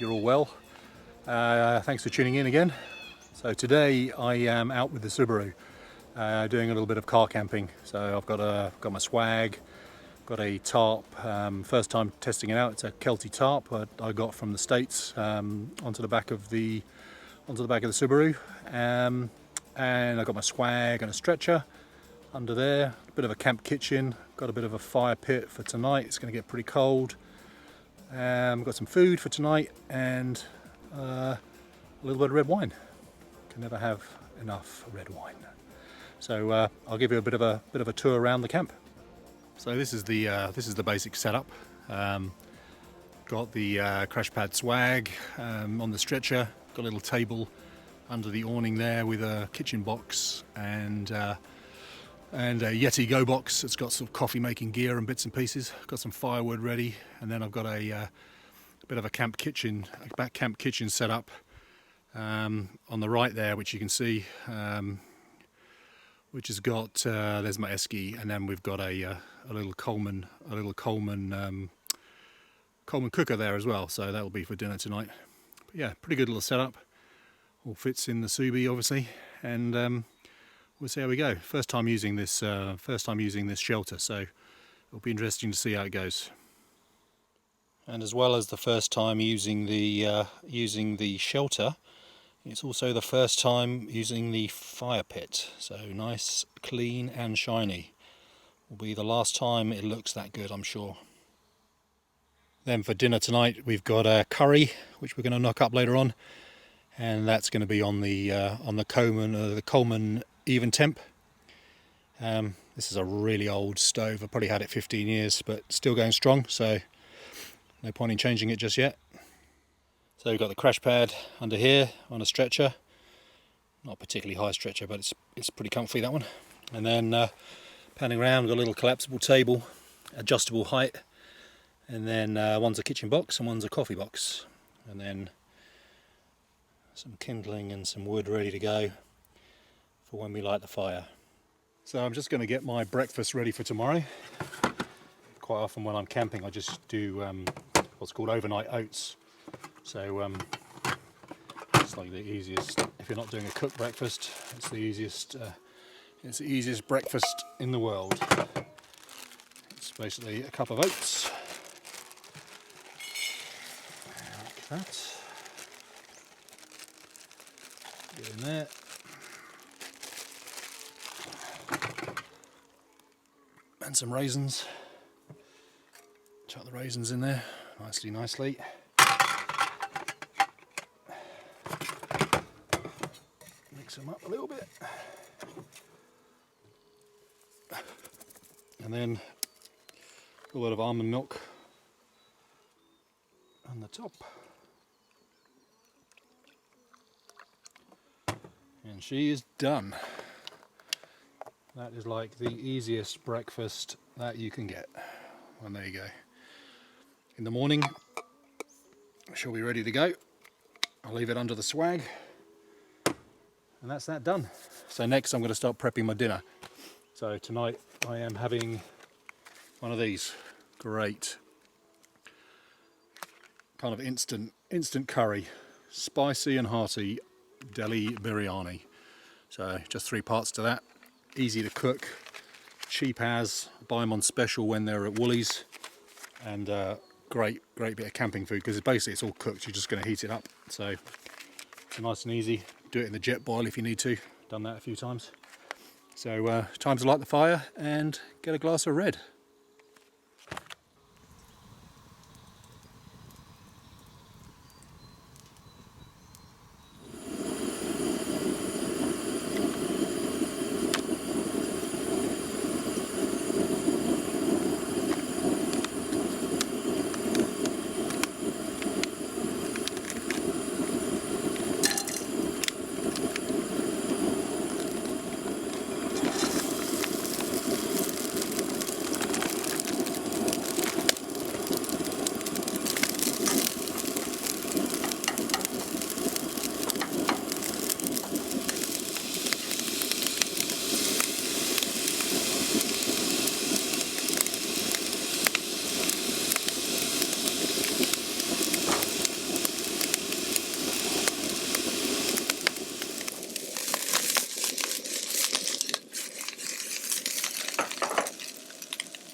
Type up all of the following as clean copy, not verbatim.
you're all well. Thanks for tuning in again. So today I am out with the Subaru, doing a little bit of car camping. So I've got my swag, got a tarp. First time testing it out. It's a Kelty tarp that I got from the States onto the back of the Subaru, and I got my swag and a stretcher under there. A bit of a camp kitchen. Got a bit of a fire pit for tonight. It's going to get pretty cold. Got some food for tonight and a little bit of red wine. Can never have enough red wine. So I'll give you a bit of a tour around the camp. So this is the basic setup. Got the crash pad swag on the stretcher. Got a little table under the awning there with a kitchen box and a Yeti Go box. It's got sort of coffee making gear and bits and pieces. Got some firewood ready, and then I've got a bit of a back camp kitchen set up on the right there, which you can see, which has got there's my esky, and then we've got a little Coleman cooker there as well. So that'll be for dinner tonight. But yeah, pretty good little setup. All fits in the Subi, obviously, and we'll see how we go. First time using this shelter, so it'll be interesting to see how it goes. And as well as the first time using the shelter, it's also the first time using the fire pit. So nice, clean and shiny. Will be the last time it looks that good, I'm sure. Then for dinner tonight, we've got a curry, which we're going to knock up later on, and that's going to be on the Coleman even temp. This is a really old stove. I've probably had it 15 years, but still going strong, so no point in changing it just yet. So we've got the crash pad under here on a stretcher. Not a particularly high stretcher, but it's pretty comfy, that one. And then panning around, we've got a little collapsible table, adjustable height, and then one's a kitchen box and one's a coffee box. And then some kindling and some wood ready to go for when we light the fire. So I'm just going to get my breakfast ready for tomorrow. Quite often when I'm camping I just do what's called overnight oats. So it's like the easiest, if you're not doing a cooked breakfast, it's the easiest breakfast in the world. It's basically a cup of oats, like that. Get in there. And some raisins. Chuck the raisins in there nicely. Mix them up a little bit. And then a lot of almond milk on the top. And she is done. That is like the easiest breakfast that you can get. And there you go. In the morning, she'll be ready to go. I'll leave it under the swag. And that's that done. So next I'm going to start prepping my dinner. So tonight I am having one of these great kind of instant curry. Spicy and hearty Delhi biryani. So just 3 parts to that. Easy to cook, cheap as, buy them on special when they're at Woolies, and great bit of camping food because it's all cooked. You're just going to heat it up, so it's nice and easy. Do it in the jet boil if you need to. Done that a few times. So time to light the fire and get a glass of red.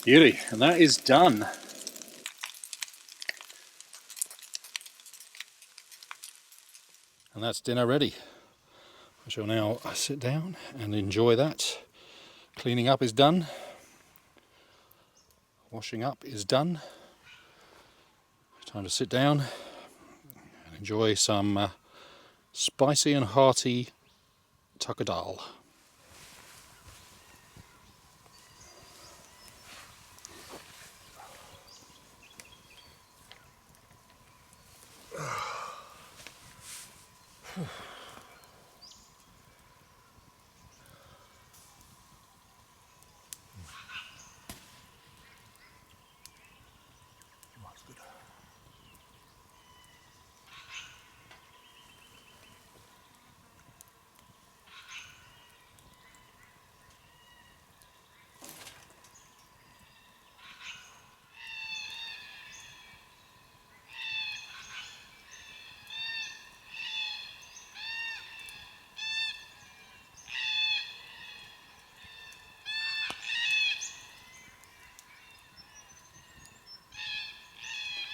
Beauty, and that is done. And that's dinner ready. I shall now sit down and enjoy that. Cleaning up is done. Washing up is done. Time to sit down and enjoy some spicy and hearty tucker dal.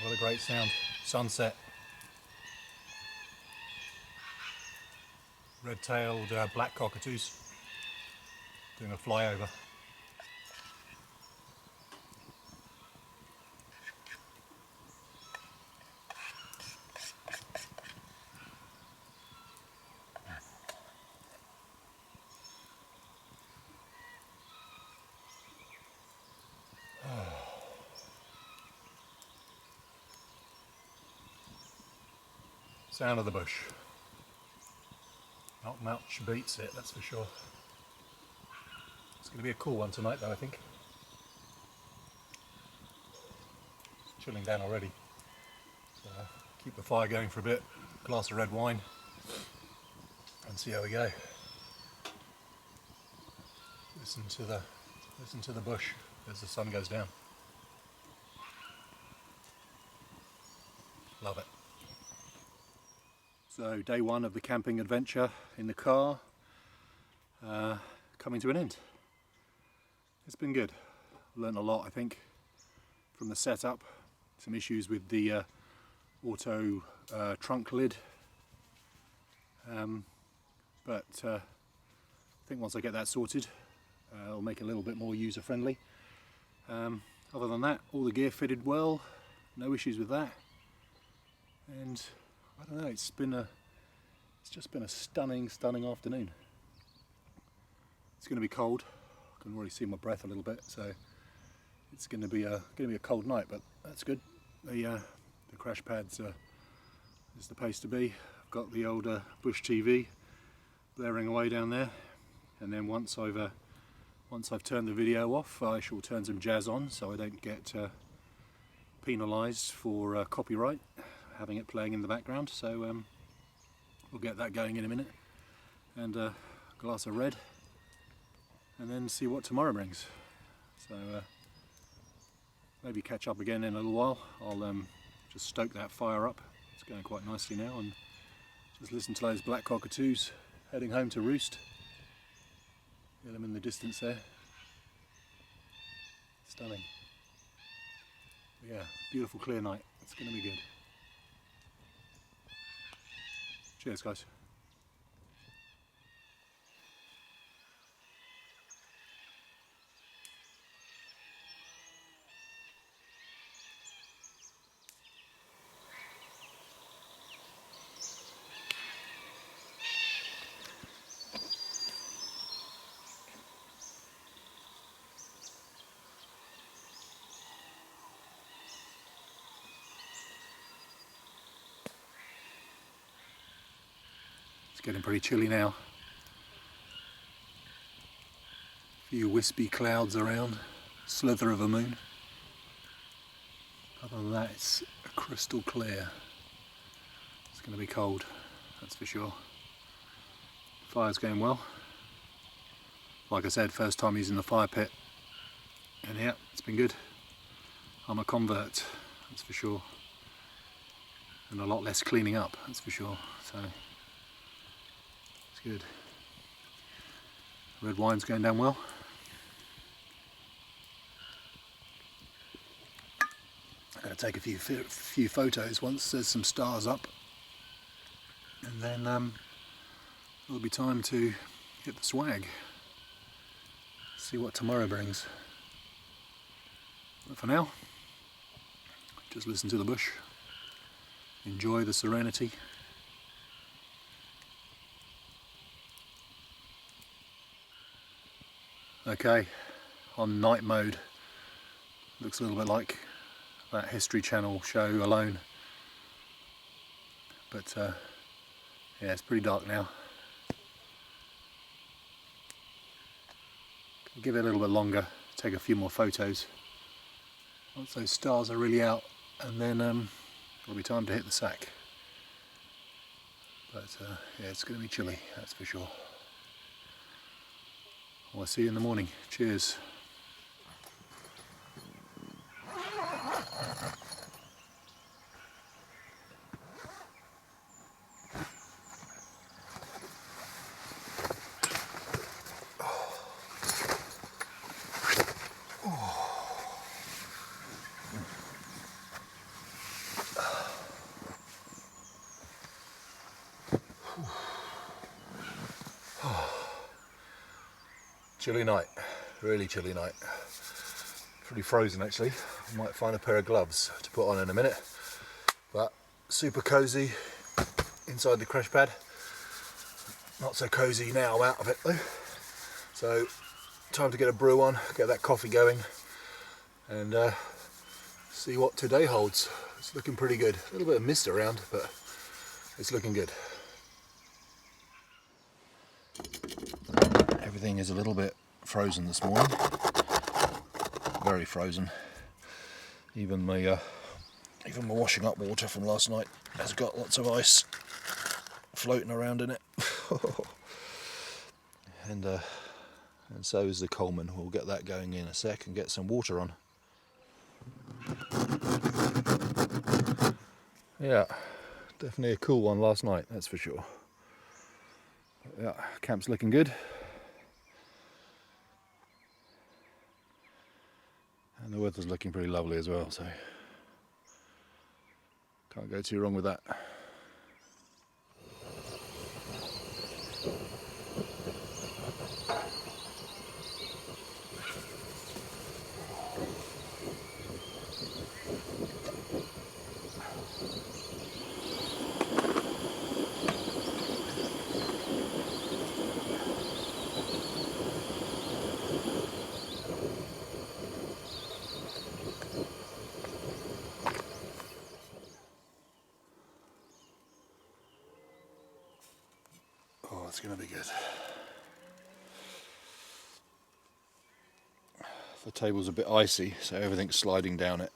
What a great sound. Sunset. Red-tailed black cockatoos doing a flyover. Sound of the bush. Not much beats it, that's for sure. It's going to be a cool one tonight though, I think. It's chilling down already. So keep the fire going for a bit, glass of red wine, and see how we go. Listen to the bush as the sun goes down. Love it. So day one of the camping adventure in the car coming to an end. It's been good. Learned a lot, I think, from the setup. Some issues with the auto trunk lid, but I think once I get that sorted, it'll make it a little bit more user friendly. Other than that, all the gear fitted well, no issues with that, and I don't know, it's just been a stunning afternoon. It's going to be cold. I can already see my breath a little bit, so it's going to be a cold night, but that's good. The crash pads is the place to be. I've got the old Bush TV blaring away down there, and then once I've turned the video off, I shall turn some jazz on so I don't get penalised for copyright, having it playing in the background. So we'll get that going in a minute, and a glass of red, and then see what tomorrow brings. So maybe catch up again in a little while. I'll just stoke that fire up. It's going quite nicely now, and just listen to those black cockatoos heading home to roost. Get them in the distance there. Stunning. Yeah, beautiful clear night. It's going to be good. Cheers, guys. It's getting pretty chilly now. A few wispy clouds around, slither of a moon. Other than that, it's crystal clear. It's going to be cold, that's for sure. Fire's going well. Like I said, first time using the fire pit, and yeah, it's been good. I'm a convert, that's for sure, and a lot less cleaning up, that's for sure. So it's good. Red wine's going down well. I'm going to take a few photos once there's some stars up, and then it'll be time to hit the swag, see what tomorrow brings. But for now, just listen to the bush, enjoy the serenity. Okay, on night mode. Looks a little bit like that History Channel show Alone. But yeah, it's pretty dark now. Give it a little bit longer, take a few more photos once those stars are really out, and then it'll be time to hit the sack. But yeah, it's going to be chilly, that's for sure. Well, I'll see you in the morning. Cheers. Chilly night, really chilly night. Pretty frozen actually. I might find a pair of gloves to put on in a minute. But super cozy inside the crash pad. Not so cozy now out of it though. So time to get a brew on, get that coffee going, and see what today holds. It's looking pretty good. A little bit of mist around, but it's looking good. Everything is a little bit frozen this morning, very frozen. Even my washing up water from last night has got lots of ice floating around in it. And so is the Coleman. We'll get that going in a sec and get some water on. Yeah, definitely a cool one last night, that's for sure. Yeah, camp's looking good. And the weather's looking pretty lovely as well, so can't go too wrong with that. Oh, it's going to be good. The table's a bit icy, so everything's sliding down it.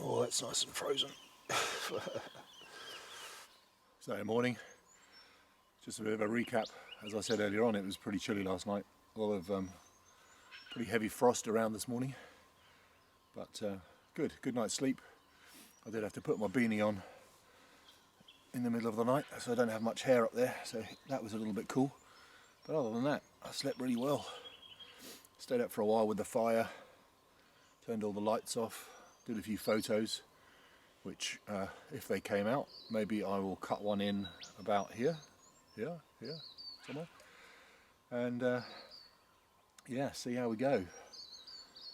Oh, that's nice and frozen. So, morning. Just a bit of a recap. As I said earlier on, it was pretty chilly last night. A lot of pretty heavy frost around this morning. But good night's sleep. I did have to put my beanie on in the middle of the night, so I don't have much hair up there, so that was a little bit cool. But other than that, I slept really well. Stayed up for a while with the fire, turned all the lights off, did a few photos, which if they came out, maybe I will cut one in about here, somewhere, and yeah, see how we go.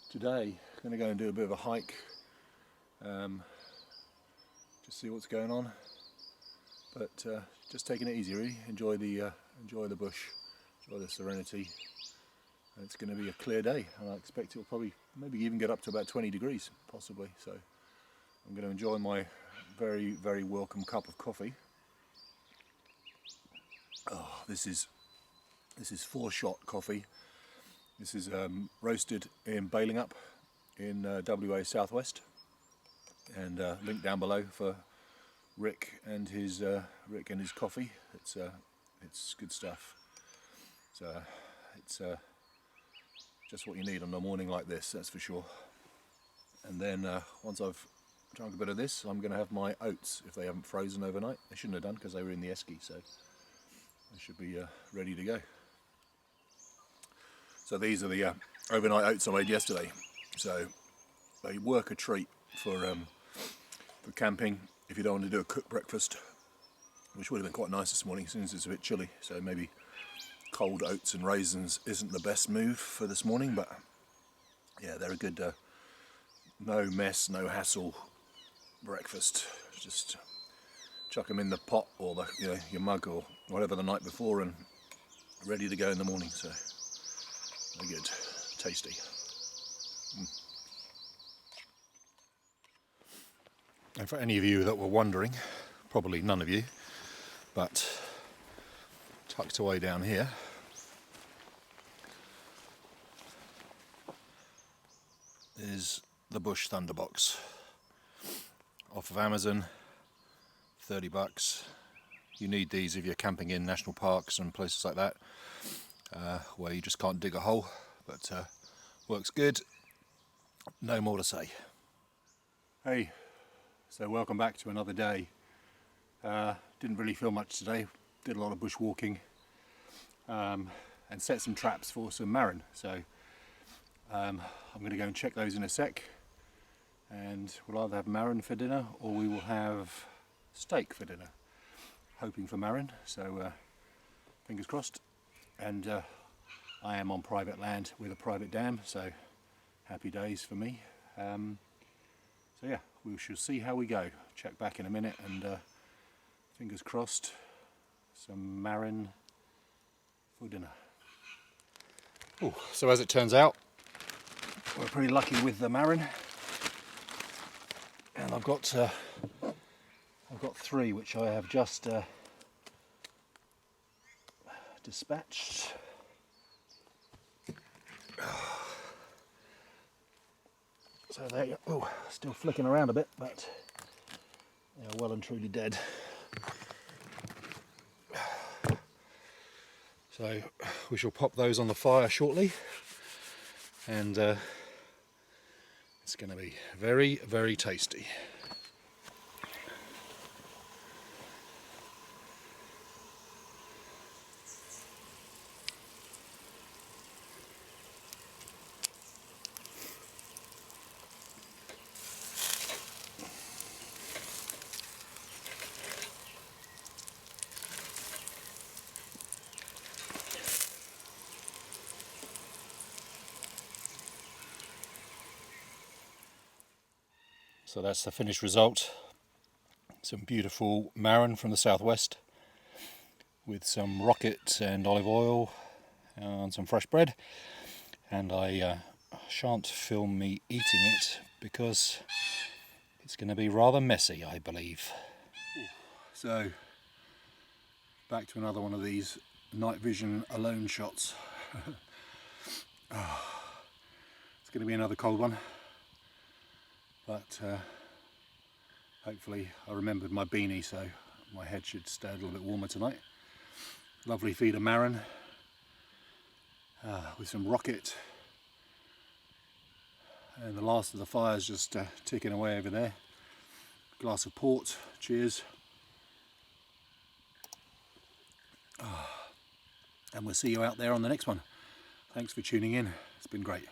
Today, I'm going to go and do a bit of a hike, just see what's going on, but just taking it easy really, enjoy the bush, enjoy the serenity. And it's going to be a clear day, and I expect it will probably maybe even get up to about 20 degrees, possibly. So I'm going to enjoy my very, very welcome cup of coffee. Oh, this is 4-shot coffee. This is roasted in Baling Up in WA Southwest. and link down below for Rick and his coffee. It's good stuff. It's just what you need on a morning like this, that's for sure. And then once I've drunk a bit of this, I'm going to have my oats if they haven't frozen overnight. They shouldn't have done because they were in the esky, so they should be ready to go. So these are the overnight oats I made yesterday. So they work a treat for camping if you don't want to do a cooked breakfast, which would have been quite nice this morning since it's a bit chilly. So maybe cold oats and raisins isn't the best move for this morning, but yeah, they're a good no mess, no hassle breakfast. Just chuck them in the pot or your mug or whatever the night before and ready to go in the morning. So very good, tasty. And for any of you that were wondering, probably none of you, but tucked away down here is the Bush Thunderbox off of Amazon. $30. You need these if you're camping in national parks and places like that, where you just can't dig a hole, but works good. No more to say. Hey, so welcome back to another day. Didn't really feel much today. Did a lot of bushwalking and set some traps for some marron. So I'm going to go and check those in a sec, and we'll either have marron for dinner or we will have steak for dinner. Hoping for marron, so fingers crossed. And I am on private land with a private dam, so happy days for me. So yeah, we shall see how we go. Check back in a minute, and fingers crossed, some marron for dinner. Ooh, so as it turns out, we're pretty lucky with the marron, and I've got 3 which I have just dispatched. So they are still flicking around a bit, but they are well and truly dead. So we shall pop those on the fire shortly, and it's going to be very, very tasty. So that's the finished result. Some beautiful marron from the southwest with some rocket and olive oil and some fresh bread. And I shan't film me eating it because it's going to be rather messy, I believe. So back to another one of these night vision alone shots. It's going to be another cold one. But hopefully I remembered my beanie, so my head should stay a little bit warmer tonight. Lovely feed of marron with some rocket, and the last of the fire's just ticking away over there. Glass of port, cheers. And we'll see you out there on the next one. Thanks for tuning in, it's been great.